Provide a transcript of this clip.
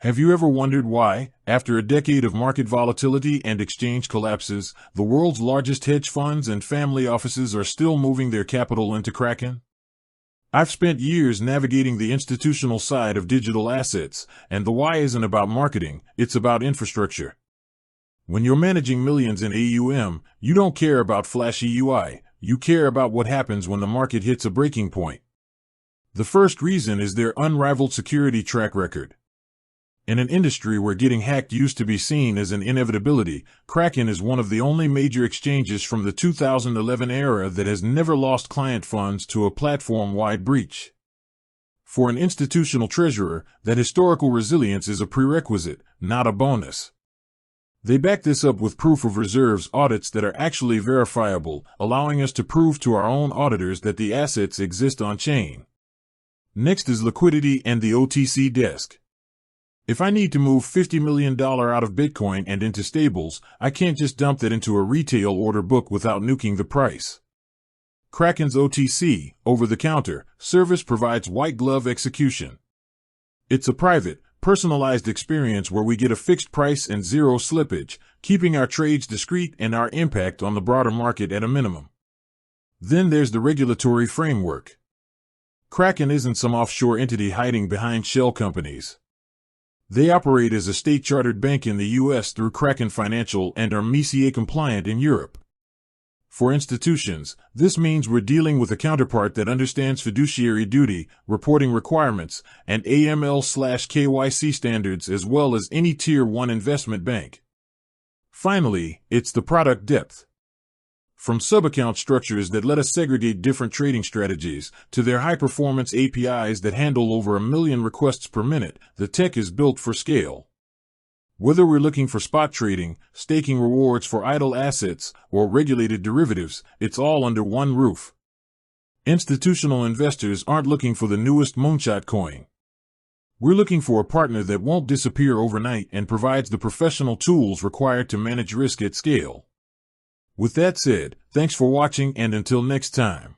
Have you ever wondered why, after a decade of market volatility and exchange collapses, the world's largest hedge funds and family offices are still moving their capital into Kraken? I've spent years navigating the institutional side of digital assets, and the why isn't about marketing, it's about infrastructure. When you're managing millions in AUM, you don't care about flashy UI, you care about what happens when the market hits a breaking point. The first reason is their unrivaled security track record. In an industry where getting hacked used to be seen as an inevitability, Kraken is one of the only major exchanges from the 2011 era that has never lost client funds to a platform-wide breach. For an institutional treasurer, that historical resilience is a prerequisite, not a bonus. They back this up with proof of reserves audits that are actually verifiable, allowing us to prove to our own auditors that the assets exist on-chain. Next is liquidity and the OTC desk. If I need to move $50 million out of Bitcoin and into stables, I can't just dump that into a retail order book without nuking the price. Kraken's OTC, over-the-counter, service provides white-glove execution. It's a private, personalized experience where we get a fixed price and zero slippage, keeping our trades discreet and our impact on the broader market at a minimum. Then there's the regulatory framework. Kraken isn't some offshore entity hiding behind shell companies. They operate as a state-chartered bank in the U.S. through Kraken Financial and are MiCA compliant in Europe. For institutions, this means we're dealing with a counterpart that understands fiduciary duty, reporting requirements, and AML/KYC standards as well as any Tier 1 investment bank. Finally, it's the product depth. From sub-account structures that let us segregate different trading strategies, to their high-performance APIs that handle over 1 million requests per minute, the tech is built for scale. Whether we're looking for spot trading, staking rewards for idle assets, or regulated derivatives, it's all under one roof. Institutional investors aren't looking for the newest moonshot coin. We're looking for a partner that won't disappear overnight and provides the professional tools required to manage risk at scale. With that said, thanks for watching and until next time.